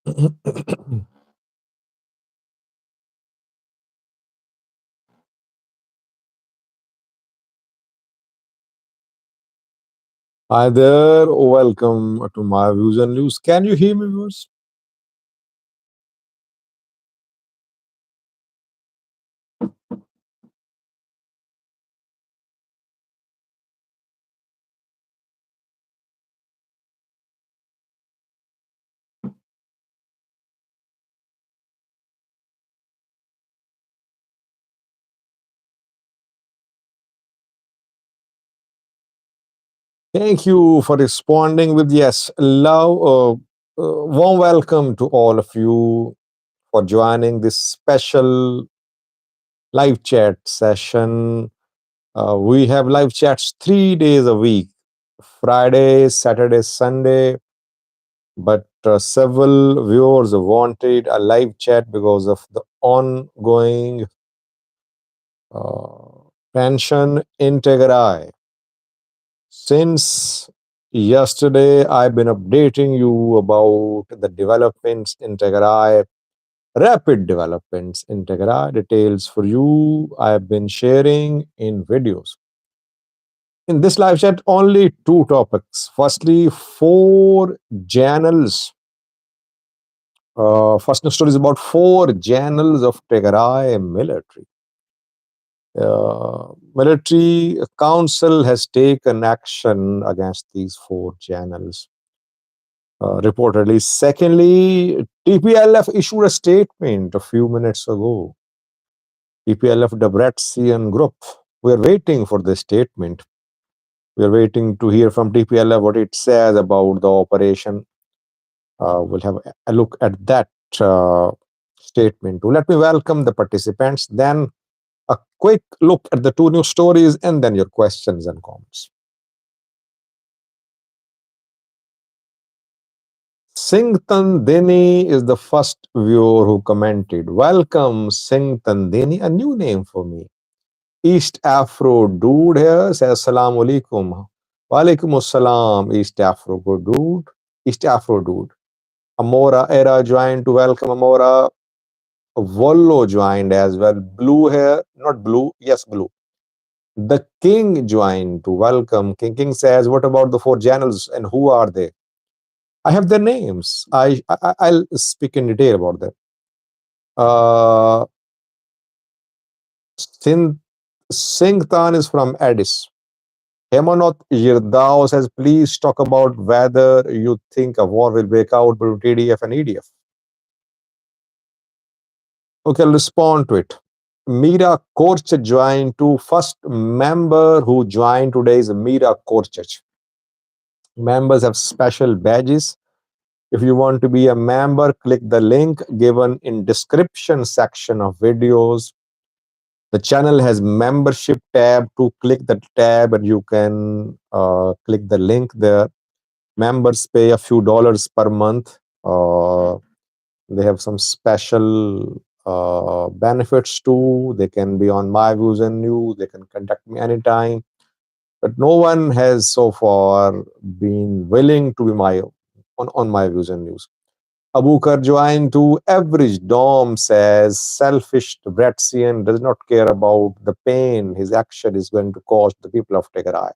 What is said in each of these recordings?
Hi there, welcome to my views and news. Can you hear me, viewers? Thank you for responding with yes. Love, warm welcome to all of you for joining this special live chat session. We have live chats 3 days a week, Friday, Saturday, Sunday. But several viewers wanted a live chat because of the ongoing pension integrity. Since yesterday, I've been updating you about the developments in Tigray, rapid developments in Tigray. Details for you I have been sharing in videos. In this live chat, only two topics. Firstly, four channels. First news story is about four channels of Tigray military. Military council has taken action against these four channels. Reportedly. Secondly, TPLF issued a statement a few minutes ago. TPLF Debrecen group. We are waiting for the statement. We are waiting to hear from TPLF what it says about the operation. We'll have a look at that statement too. Let me welcome the participants. Then a quick look at the two news stories and then your questions and comments. Singh Tandini is the first viewer who commented. Welcome, Singh Tandini, a new name for me. East Afro Dude here says Assalamu alaikum. Walaikum assalam, East Afro Dude. East Afro Dude. Amora Era joined to welcome Amora. Vollo joined as well. Blue here, not blue, yes, blue. The King joined to welcome. King says, what about the four channels and who are they? I have their names. I'll speak in detail about them. Uh, Singh Tan is from Addis. Hemanot Yirdao says, please talk about whether you think a war will break out between TDF and EDF. Okay, I'll respond to it. Mira Korch joined to first member who joined today is Mira Korchach. Members have special badges. If you want to be a member, click the link given in description section of videos. The channel has membership tab. To click the tab and you can click the link there. Members pay a few dollars per month. They have some special benefits too. They can be on my views and news. They can contact me anytime. But no one has so far been willing to be on my views and news. Abu Karjoin to average Dom says selfish Bratzian does not care about the pain his action is going to cause the people of Tigray.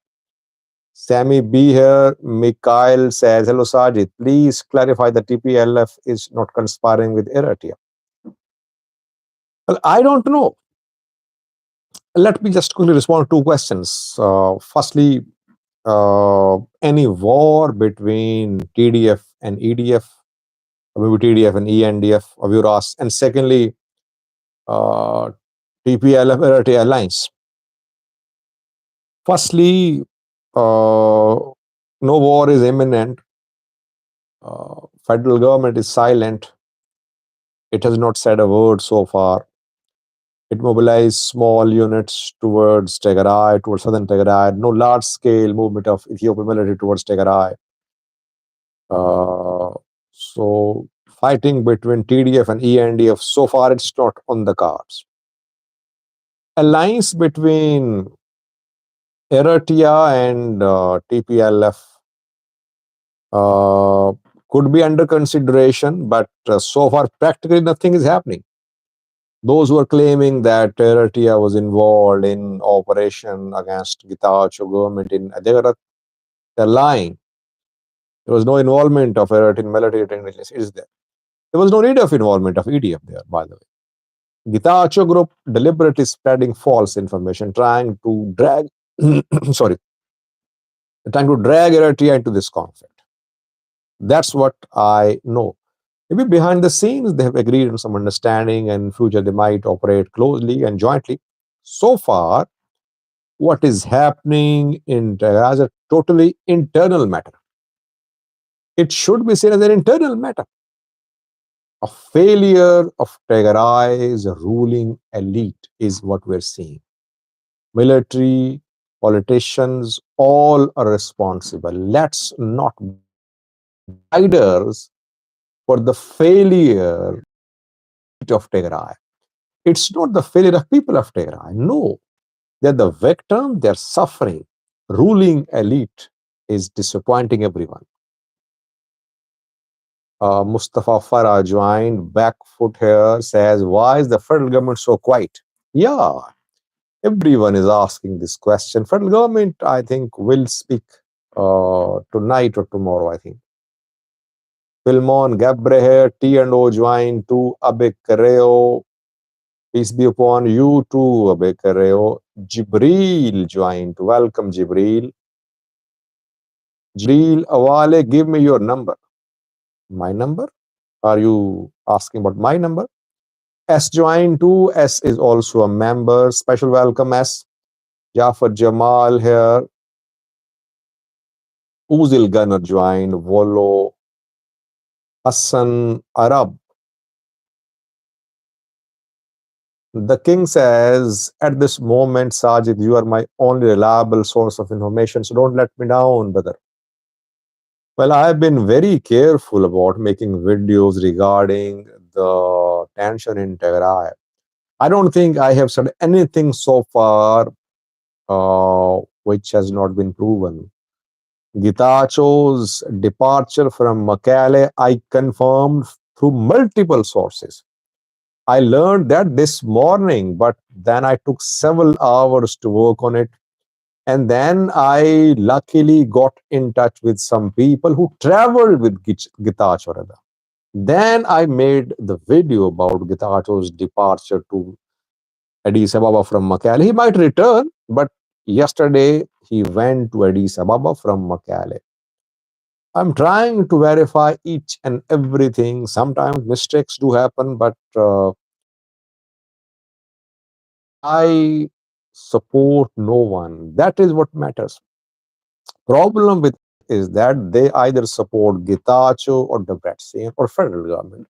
Sammy B here, Mikhail says, hello Sajid, please clarify the TPLF is not conspiring with Eritrea. Well, I don't know. Let me just quickly respond to two questions. Firstly, any war between TDF and EDF, or maybe TDF and ENDF, of your ask. And secondly, TPLF Eritrea alliance. Firstly, no war is imminent. Federal government is silent. It has not said a word so far. It mobilized small units towards Tigray, towards southern Tigray. No large-scale movement of Ethiopian military towards Tigray. So fighting between TDF and ENDF, so far it's not on the cards. Alliance between Eritrea and TPLF, could be under consideration, but so far practically nothing is happening. Those who are claiming that Eritrea was involved in operation against Getachew government in they're lying. There was no involvement of Eritrean military intelligence. It is there. There was no need of involvement of EDF there, by the way. Getachew group deliberately spreading false information, trying to drag, sorry, trying to drag Eritrea into this conflict. That's what I know. Maybe behind the scenes, they have agreed on some understanding, and in future they might operate closely and jointly. So far, what is happening in Tigray is a totally internal matter. It should be seen as an internal matter. A failure of Tigray's ruling elite is what we're seeing. Military, politicians, all are responsible. Let's not be guiders for the failure of Tigray. It's not the failure of people of Tigray. No, they're the victim, they're suffering. Ruling elite is disappointing everyone. Mustafa Farah joined back foot here, says, why is the federal government so quiet? Yeah, everyone is asking this question. Federal government, I think, will speak tonight or tomorrow, I think. Filmon Gabre here, T and O joined to Abe Carreo. Peace be upon you too, Abe Carreo. Jibril joined. Welcome, Jibril. Jibril Awale, give me your number. My number? Are you asking about my number? S joined too. S is also a member. Special welcome, S. Jafar Jamal here. Uzil Gunner joined. Volo. Hassan Arab. The king says, at this moment, Sajid, you are my only reliable source of information, so don't let me down, brother. Well, I have been very careful about making videos regarding the tension in Tigray. I don't think I have said anything so far which has not been proven. Gitachow's departure from Mekelle, I confirmed through multiple sources. I learned that this morning, but then I took several hours to work on it. And then I luckily got in touch with some people who traveled with Getachew. Then I made the video about Getachow's departure to Addis Ababa from Mekelle. He might return, but yesterday he went to Addis Ababa from Mekelle. I'm trying to verify each and everything. Sometimes mistakes do happen, but I support no one. That is what matters. Problem with is that they either support Getachew or Debrecen or federal government.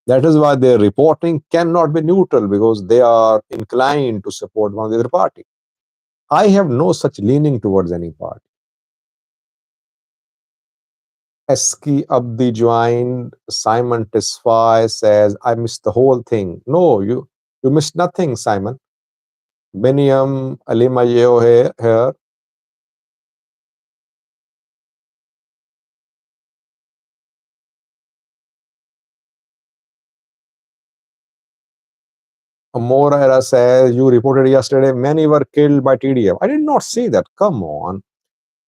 That is why their reporting cannot be neutral, because they are inclined to support one of the other party. I have no such leaning towards any party. Eski Abdi joined. Simon Tesfaye says, I missed the whole thing. No, you missed nothing, Simon. Beniam Alimayeo here. Morera says, you reported yesterday many were killed by TDF. I did not say that. Come on.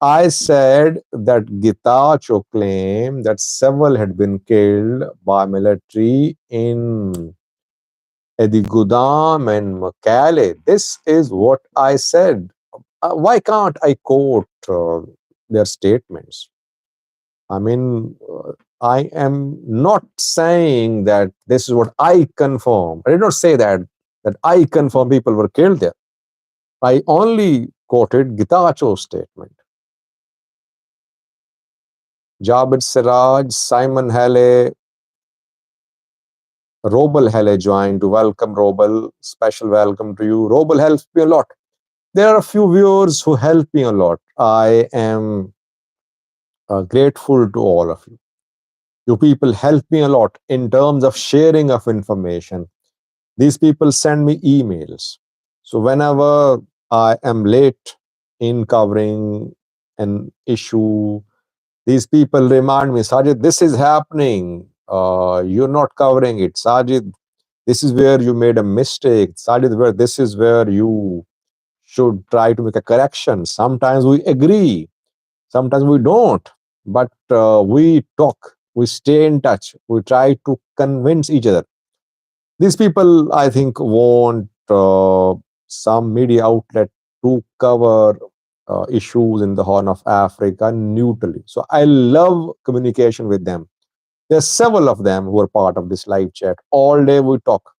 I said that Getachew claimed that several had been killed by military in Edigudam and Mekelle. This is what I said. Why can't I quote their statements? I mean, I am not saying that this is what I confirm. I did not say that I confirm people were killed there. I only quoted Getachew's statement. Jabir Siraj, Simon Halle, Robel Halle joined to welcome Robel. Special welcome to you. Robel helps me a lot. There are a few viewers who help me a lot. I am grateful to all of you. You people help me a lot in terms of sharing of information. These people send me emails. So whenever I am late in covering an issue, These people remind me, Sajid, this is happening. You're not covering it. Sajid, this is where you made a mistake. Sajid, where this is where you should try to make a correction. Sometimes we agree, sometimes we don't, but we talk, we stay in touch, we try to convince each other. These people, I think, want some media outlet to cover issues in the Horn of Africa neutrally. So I love communication with them. There's several of them who are part of this live chat. All day we talk.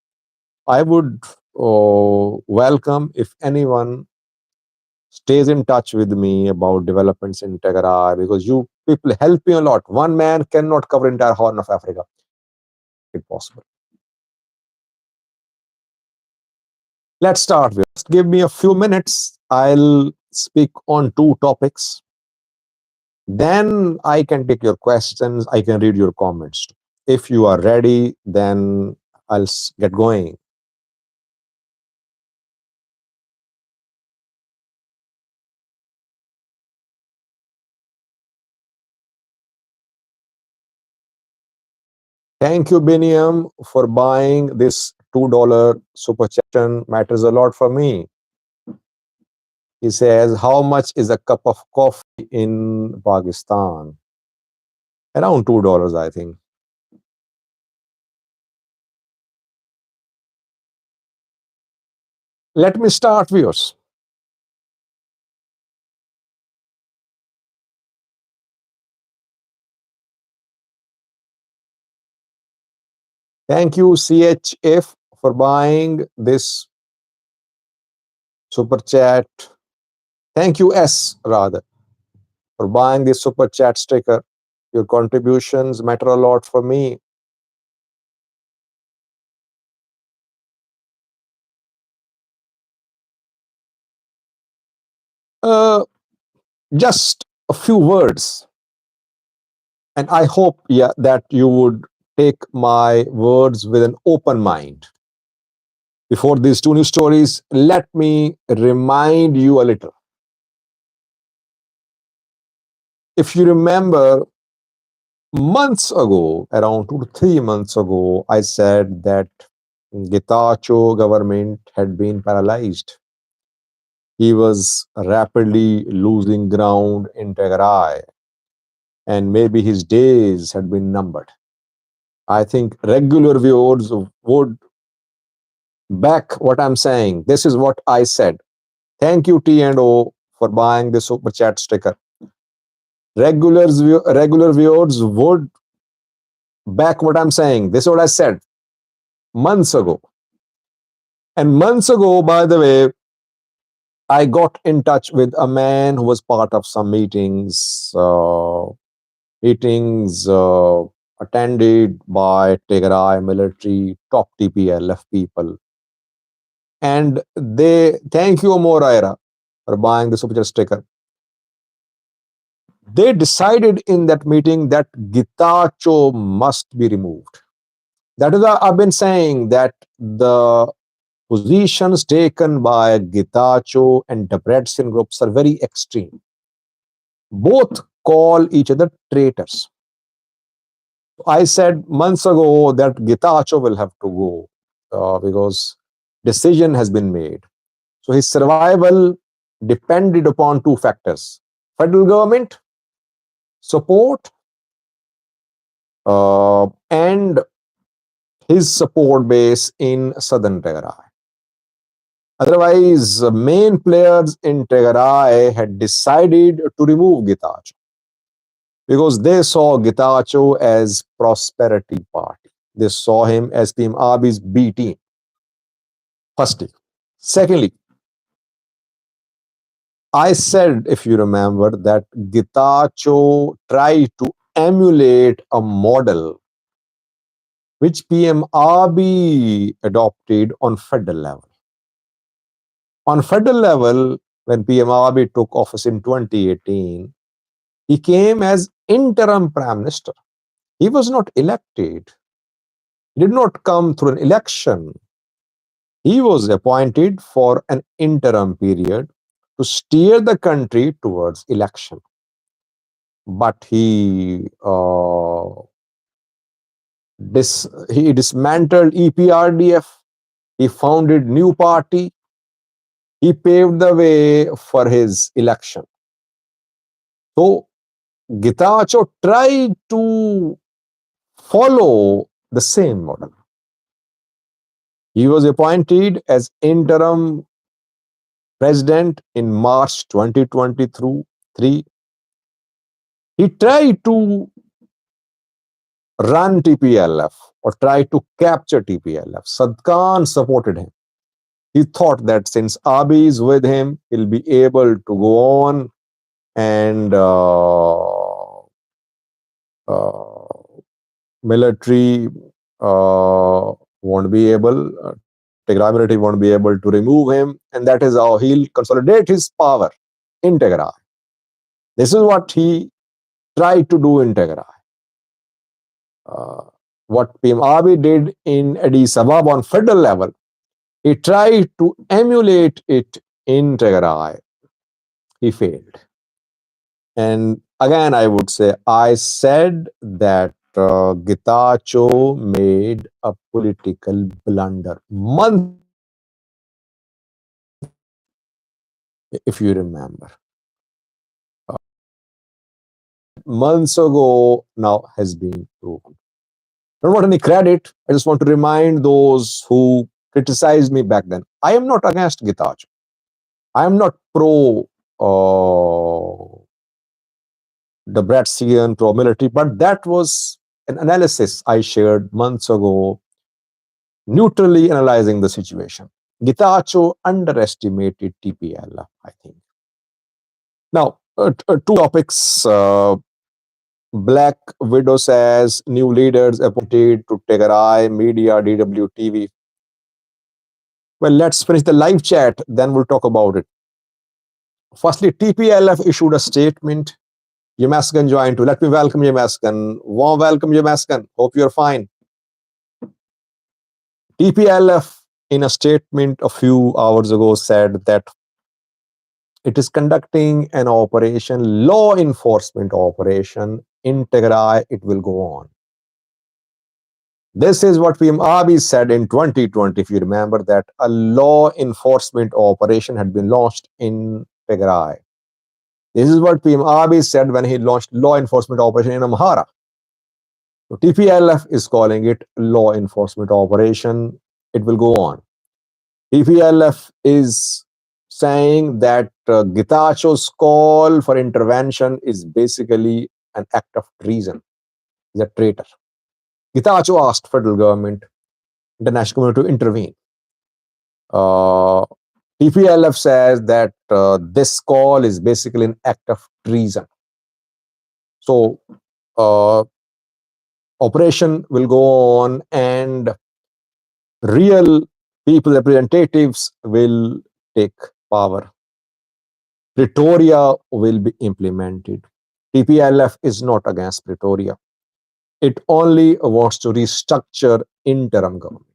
I would welcome if anyone stays in touch with me about developments in Tigray, because you people help me a lot. One man cannot cover entire Horn of Africa. It's possible. Let's start with. Just give me a few minutes. I'll speak on two topics. Then I can take your questions. I can read your comments. If you are ready, then I'll get going. Thank you, Biniam, for buying this $2 super chat. Matters a lot for me. He says, how much is a cup of coffee in Pakistan? Around $2, I think. Let me start, viewers. Thank you, CHF, for buying this super chat. Thank you, S, rather, for buying this super chat sticker. Your contributions matter a lot for me. Uh, just a few words, and I hope, yeah, that you would take my words with an open mind. Before these two news stories, let me remind you a little. If you remember, months ago, around 2 to 3 months ago, I said that Getachew government had been paralyzed. He was rapidly losing ground in Tigray, and maybe his days had been numbered. I think regular viewers would back what I'm saying. This is what I said. Thank you, T&O, for buying the super chat sticker. Regular viewers would back what I'm saying. This is what I said months ago. And months ago, by the way, I got in touch with a man who was part of some meetings attended by Tigray military, top TPLF people. And they, thank you, Moraira, for buying the super chat sticker. They decided in that meeting that Getachew must be removed. That is why I've been saying that the positions taken by Getachew and Debrecen groups are very extreme. Both call each other traitors. I said months ago that Getachew will have to go because decision has been made. So his survival depended upon two factors: federal government support and his support base in southern Tigray. Otherwise, main players in Tigray had decided to remove Getachew because they saw Getachew as prosperity party. They saw him as Team Abi's B team. Firstly. Secondly, I said, if you remember, that Getachew tried to emulate a model which PM Abiy adopted on federal level. On federal level, when PM Abiy took office in 2018, he came as interim prime minister. He was not elected. He did not come through an election. He was appointed for an interim period to steer the country towards election. but he dismantled EPRDF. He founded new party. He paved the way for his election. So Getachew tried to follow the same model. He was appointed as interim president in March 2023. He tried to run TPLF or try to capture TPLF. Sadkan supported him. He thought that since Abiy is with him, he'll be able to go on and military won't be able, Tigray military won't be able to remove him, and that is how he'll consolidate his power in Tigray. This is what he tried to do in Tigray. What PM Abiy did in Addis Ababa on federal level, he tried to emulate it in Tigray. He failed. And again, I would say, I said that Getachew made a political blunder months, if you remember. Months ago now has been proven. I don't want any credit. I just want to remind those who criticized me back then. I am not against Getachew. I am not pro the Bratzian, pro military, but that was an analysis I shared months ago, neutrally analyzing the situation. Getachew underestimated TPLF, I think. Now, two topics. Black Widow says new leaders appointed to Tigray Media, DWTV. Well, let's finish the live chat, then we'll talk about it. Firstly, TPLF issued a statement. Yemaskan joined too. Let me welcome Yemaskan. Warm welcome, Yemaskan. Hope you're fine. TPLF, in a statement a few hours ago, said that it is conducting an operation, law enforcement operation in Tigray. It will go on. This is what PM Abiy said in 2020, if you remember, that a law enforcement operation had been launched in Tigray. This is what PM Abiy said when he launched law enforcement operation in Amhara. So TPLF is calling it law enforcement operation. It will go on. TPLF is saying that Getachew's call for intervention is basically an act of treason. He's a traitor. Getachew asked federal government, international community to intervene. TPLF says that this call is basically an act of treason. So operation will go on and real people representatives will take power. Pretoria will be implemented. TPLF is not against Pretoria. It only wants to restructure interim government.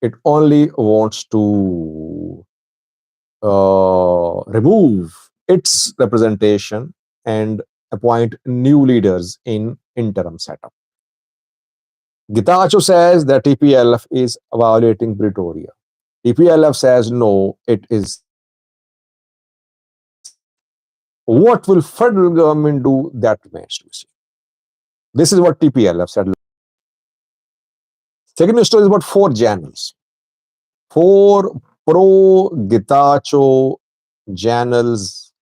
It only wants to remove its representation and appoint new leaders in interim setup. Getachew says that TPLF is violating Pretoria. TPLF says no, it is. What will federal government do? That remains to be seen. This is what TPLF said. Second story is about 4 channels. 4 pro-Getachew channels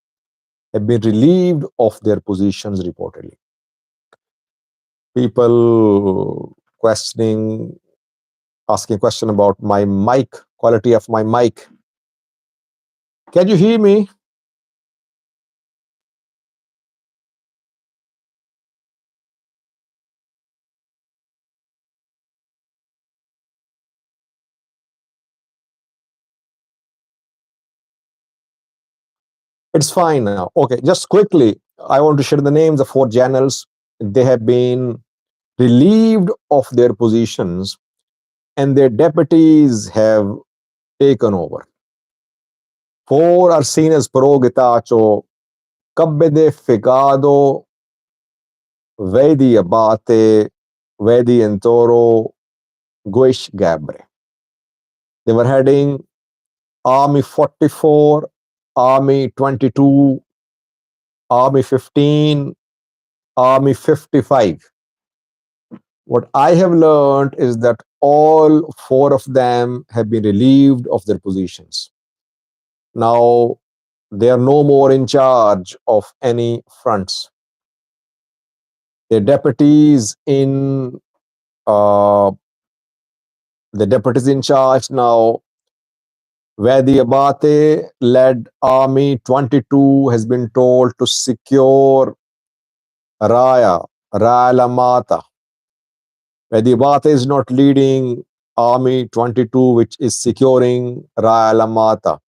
have been relieved of their positions reportedly. People asking question about my mic, quality of my mic. Can you hear me? It's fine now. Okay, just quickly, I want to share the names of 4 channels. They have been relieved of their positions and their deputies have taken over. 4 are seen as pro-Getachew: Cabbede Fegado, Vedi Abate, Vedi Entoro, Guish Gabre. They were heading Army 44, Army 22, Army 15, Army 55. What I have learned is that all four of them have been relieved of their positions. Now they are no more in charge of any fronts. The deputies in uh, the deputies in charge now, where the Abate led Army 22 has been told to secure Raya Lamata, where the Abate is not leading Army 22, which is securing Raya Lamata.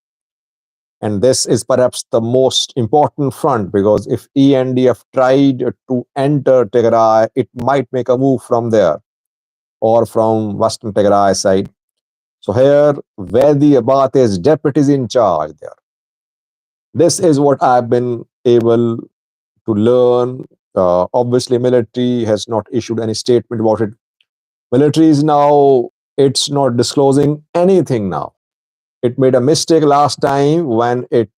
And this is perhaps the most important front because if ENDF tried to enter Tigray, it might make a move from there or from Western Tigray side. So here, where the Abate's deputies in charge there. This is what I've been able to learn. Obviously, military has not issued any statement about it. Military is now, it's not disclosing anything now. It made a mistake last time when it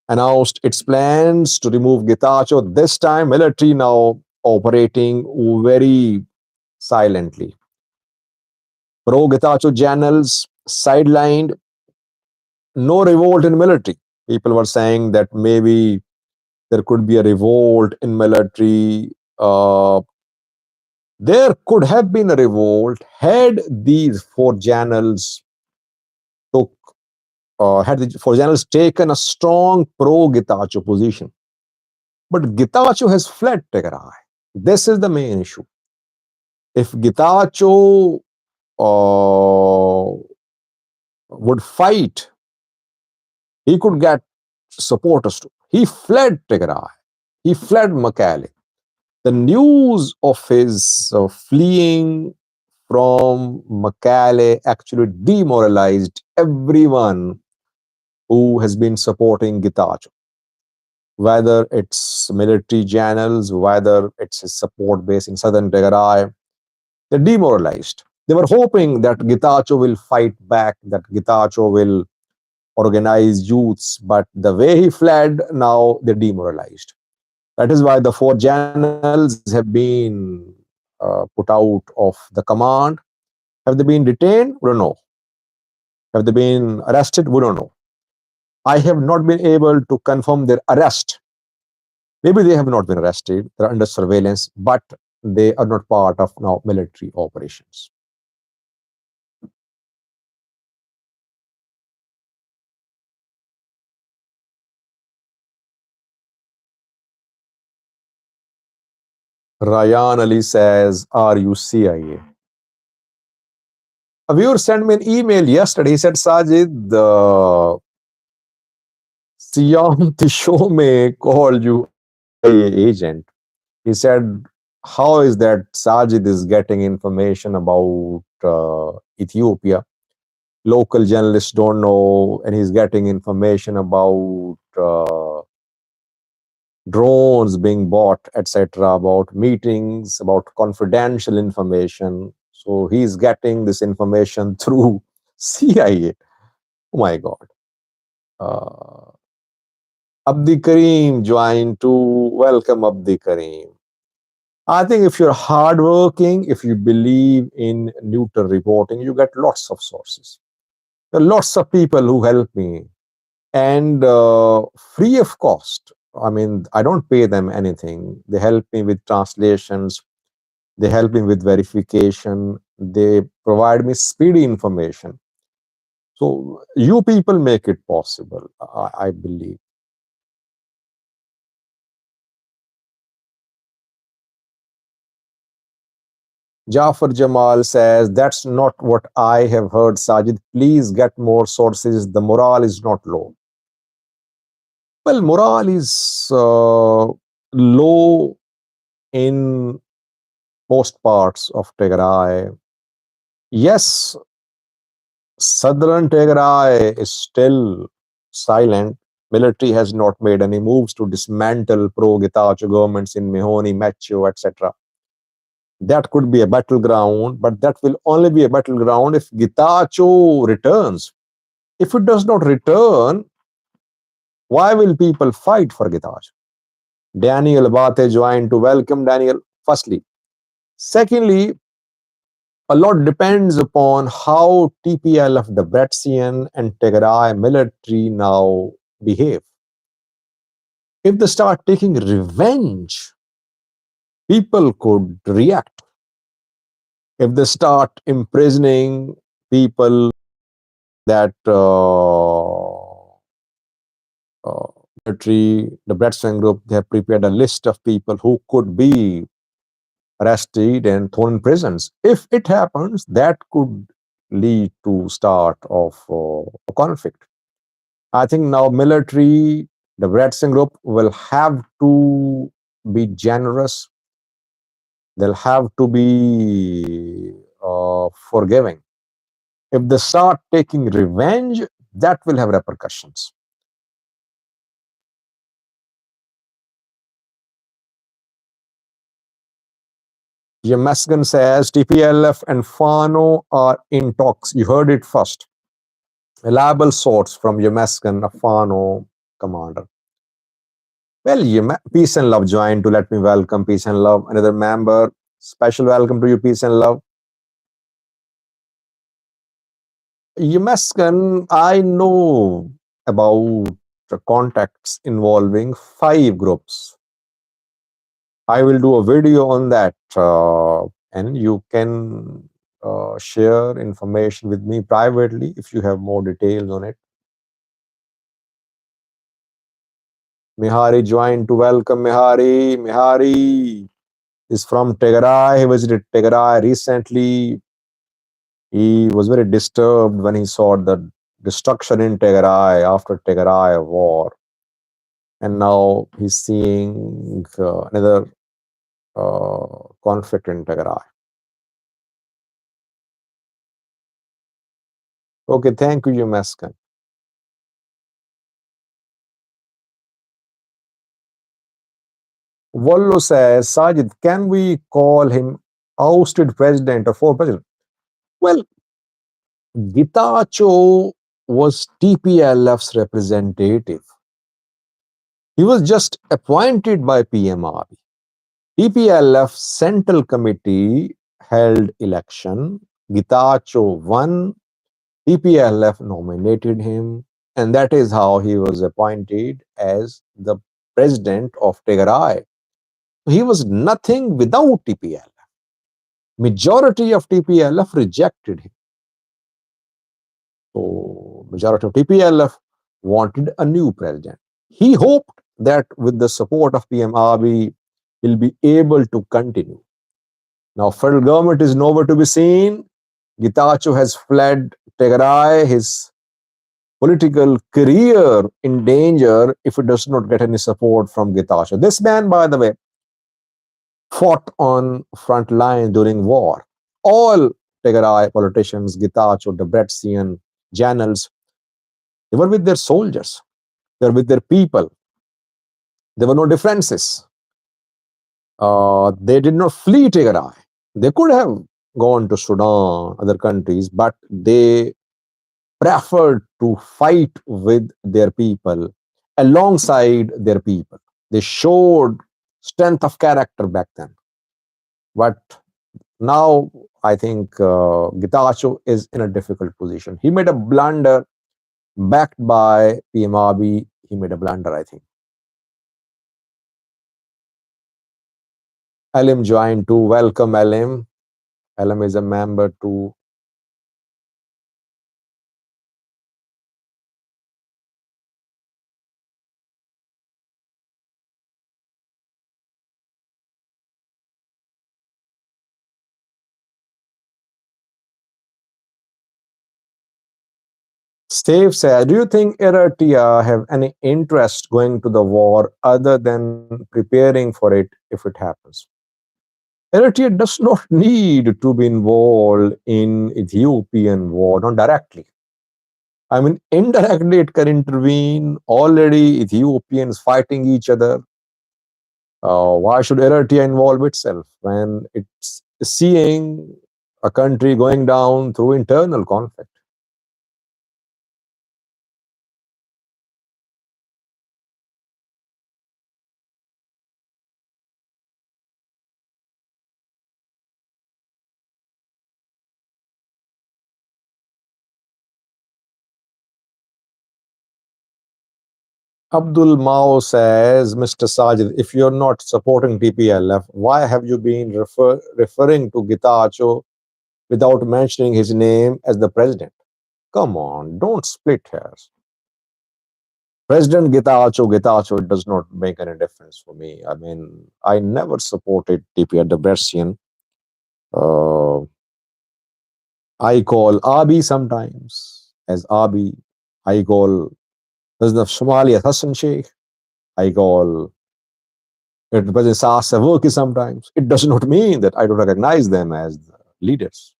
announced its plans to remove Getachew. This time, military now operating very silently. Pro Getachew channels sidelined. No revolt in military. People were saying that maybe there could be a revolt in military. There could have been a revolt had these four channels took had the four channels taken a strong pro Getachew position. But Getachew has fled Tigray. This is the main issue. If Getachew would fight, he could get supporters too. He fled Tigray. He fled Mekelle. The news of his fleeing from Mekelle actually demoralized everyone who has been supporting Getachew, whether it's military channels, whether it's his support base in southern Tigray. They're demoralized. They were hoping that Getachew will fight back, that Getachew will organize youths, but the way he fled, now they're demoralized. That is why the four channels have been put out of the command. Have they been detained? We don't know. Have they been arrested? We don't know. I have not been able to confirm their arrest. Maybe they have not been arrested. They're under surveillance, but they are not part of now military operations. Ryan Ali says, "Are you CIA?" A viewer sent me an email yesterday. He said, Sajid, the Siam Tishome called you CIA agent. He said, how is that Sajid is getting information about Ethiopia? Local journalists don't know, and he's getting information about drones being bought, etc., about meetings, about confidential information. So he's getting this information through CIA. Oh my God. Abdi Karim joined too. Welcome, Abdi Karim. I think if you're hardworking, if you believe in neutral reporting, you get lots of sources. There are lots of people who help me and free of cost. I mean, I don't pay them anything. They help me with translations. They help me with verification. They provide me speedy information. So you people make it possible, I believe. Jafar Jamal says, that's not what I have heard, Sajid. Please get more sources. The morale is not low. Well, morale is low in most parts of Tigray. Yes, southern Tigray is still silent. Military has not made any moves to dismantle pro-Getachew governments in Mehoni, Macho, etc. That could be a battleground, but that will only be a battleground if Getachew returns. If it does not return, why will people fight for Getachew? Daniel Abate joined to welcome Daniel, firstly. Secondly, a lot depends upon how TPLF, Debrecen, and Tigray military now behave. If they start taking revenge, people could react. If they start imprisoning people that military, the Bretson group, they have prepared a list of people who could be arrested and thrown in prisons. If it happens, that could lead to start of a conflict. I think now military, the Bretson group will have to be generous. They'll have to be forgiving. If they start taking revenge, that will have repercussions. Yemasgan says TPLF and Fano are in talks. You heard it first. Reliable source from Yemasgan, a Fano commander. Well, Peace and Love joined to let me welcome Peace and Love, another member. Special welcome to you, Peace and Love. Yemasgan, I know about the contacts involving 5 groups. I will do a video on that, and you can share information with me privately if you have more details on it. Mihari joined to welcome Mihari. Mihari is from Tigray. He visited Tigray recently. He was very disturbed when he saw the destruction in Tigray after Tigray war. And now he's seeing another conflict in Tigray. Okay, thank you, Yemaskan. Wallo says, Sajid, can we call him ousted president or former president? Well, Getachew was TPLF's representative. He was just appointed by PMRB. TPLF Central Committee held election. Getachew won. TPLF nominated him, and that is how he was appointed as the president of Tigray. He was nothing without TPLF. Majority of TPLF rejected him. So majority of TPLF wanted a new president. He hoped that with the support of PMRB, he'll be able to continue. Now, federal government is nowhere to be seen. Getachew has fled Tigray. His political career in danger if it does not get any support from Getachew. This man, by the way, fought on front line during war. All Tigray politicians, Getachew, Debrecen, generals, they were with their soldiers. They were with their people. There were no differences. They did not flee Tigray. They could have gone to Sudan, other countries, but they preferred to fight with their people, alongside their people. They showed strength of character back then. But now I think Getachew is in a difficult position. He made a blunder, backed by PMRB. He made a blunder, I think. Alim joined to welcome Alim. Alim is a member to Steve said, do you think Eritrea have any interest going to the war other than preparing for it if it happens? Eritrea does not need to be involved in Ethiopian war, not directly. I mean, indirectly it can intervene. Already Ethiopians fighting each other. Why should Eritrea involve itself when it's seeing a country going down through internal conflict? Abdul Mao says, Mr. Sajid, if you're not supporting TPLF, why have you been referring to Getachew without mentioning his name as the president? Come on, don't split hairs. President Getachew, it does not make any difference for me. I mean, I never supported TPLF Debrecen. Uh, I call Abi sometimes as Abi. I call President of Somalia Hassan Sheikh. I call President Saad Savoki sometimes. It does not mean that I don't recognize them as the leaders.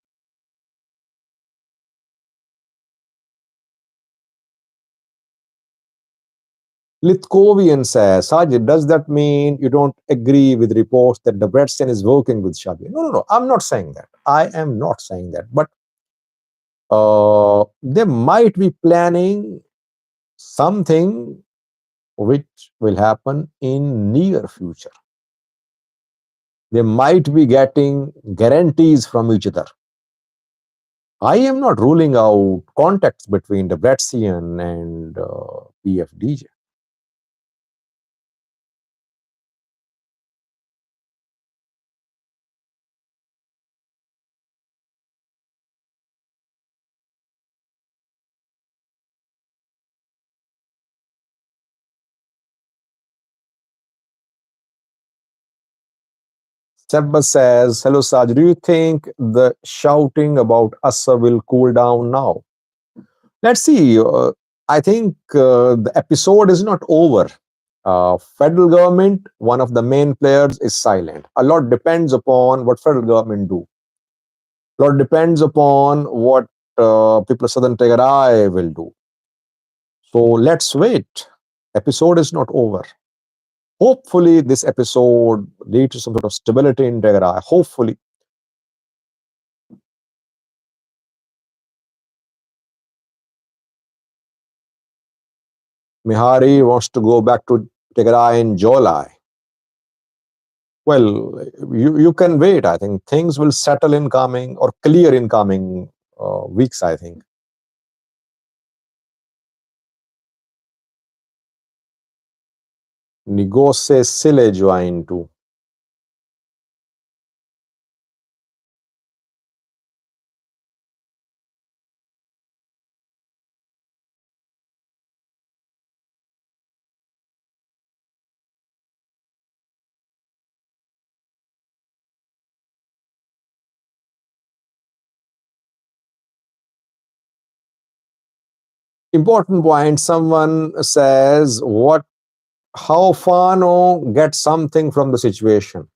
Litkovian says, Sajid, does that mean you don't agree with reports that Debrecen is working with Shabia? No, no, no. I'm not saying that. I am not saying that. But they might be planning something which will happen in near future. They might be getting guarantees from each other. I am not ruling out contacts between Debrecen and PFDJ. Sebba says, hello Saj, do you think the shouting about Assa will cool down now? Let's see. I think the episode is not over. Federal government, one of the main players, is silent. A lot depends upon what federal government do. A lot depends upon what people of Southern Tigray will do. So let's wait. Episode is not over. Hopefully, this episode leads to some sort of stability in Tigray. Hopefully. Mihari wants to go back to Tigray in July. Well, you can wait. I think things will settle in coming or clear in coming weeks, I think. Negose Sile join too. Important point. Someone says, "What? How Fano get something from the situation?"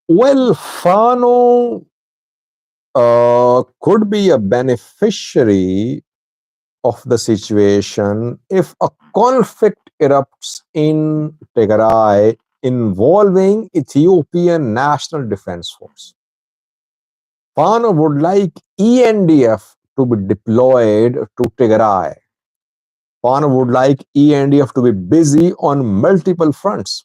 Well, Fano could be a beneficiary of the situation if a conflict erupts in Tigray involving Ethiopian National Defense Force. Fano would like ENDF to be deployed to Tigray. Fano would like ENDF to be busy on multiple fronts.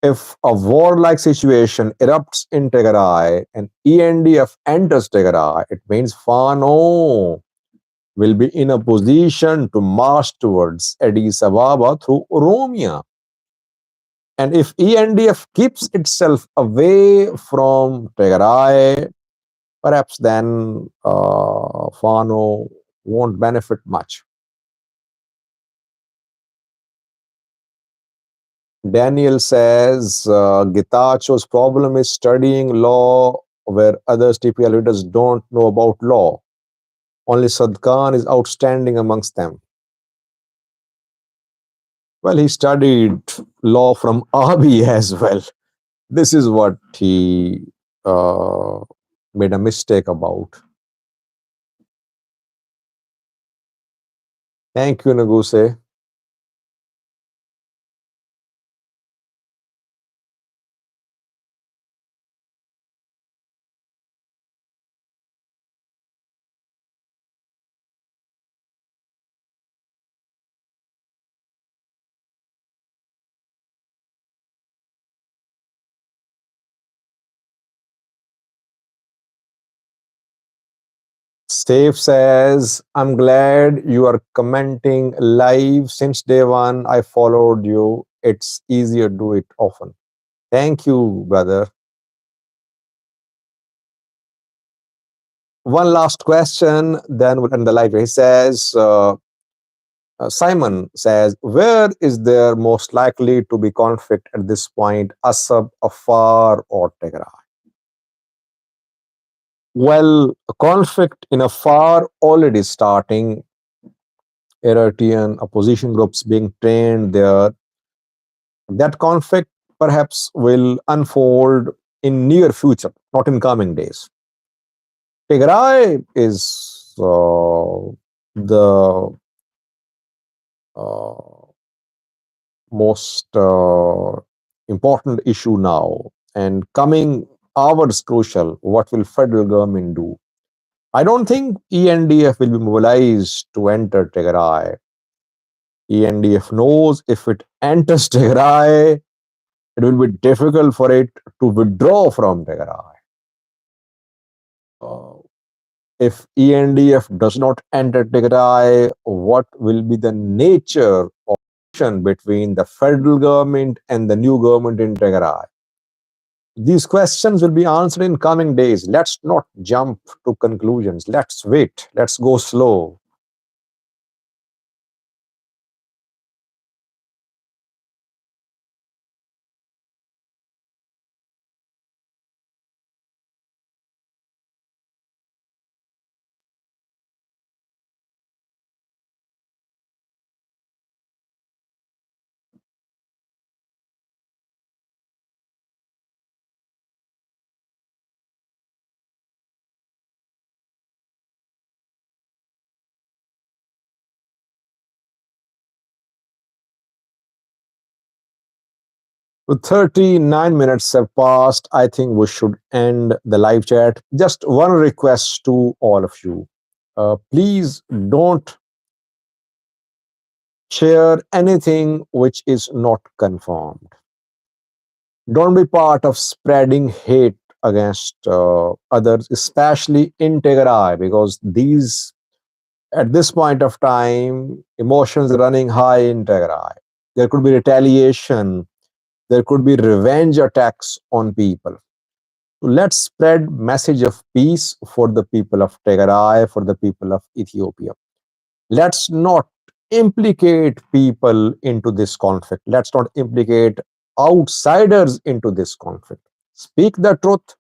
If a warlike situation erupts in Tigray and ENDF enters Tigray, it means Fano will be in a position to march towards Addis Ababa through Oromia. And if ENDF keeps itself away from Tigray, perhaps then Fano won't benefit much. Daniel says Getacho's problem is studying law where other TPL leaders don't know about law. Only Sadkan is outstanding amongst them. Well, he studied law from Abi as well. This is what he uh, made a mistake about. Thank you, Naguse. Steve says, I'm glad you are commenting live since day one. I followed you. It's easier to do it often. Thank you, brother. One last question, then we'll end the live. He says, Simon says, where is there most likely to be conflict at this point, Assab, Afar, or Tigray? Well, a conflict in Afar already starting, Eritrean opposition groups being trained there. That conflict perhaps will unfold in near future, not in coming days. Tigray is the uh, most important issue now, and coming hours crucial. What will federal government do? I don't think ENDF will be mobilized to enter Tigray. ENDF knows if it enters Tigray, it will be difficult for it to withdraw from Tigray. Uh, if ENDF does not enter Tigray, what will be the nature of action between the federal government and the new government in Tigray? These questions will be answered in coming days. Let's not jump to conclusions. Let's wait. Let's go slow. So 39 minutes have passed. I think we should end the live chat. Just one request to all of you. Please don't share anything which is not confirmed. Don't be part of spreading hate against others, especially in Tigray, because these, at this point of time, emotions are running high in Tigray. There could be retaliation, there could be revenge attacks on people. Let's spread message of peace for the people of Tigray, for the people of Ethiopia. Let's not implicate people into this conflict. Let's not implicate outsiders into this conflict. Speak the truth,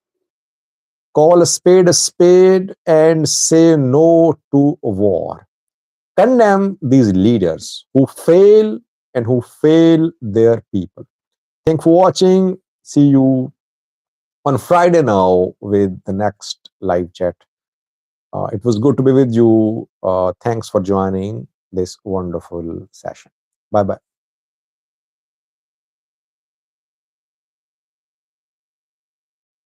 call a spade, and say no to war. Condemn these leaders who fail and who fail their people. Thanks for watching. See you on Friday now with the next live chat. It was good to be with you. Thanks for joining this wonderful session. Bye bye.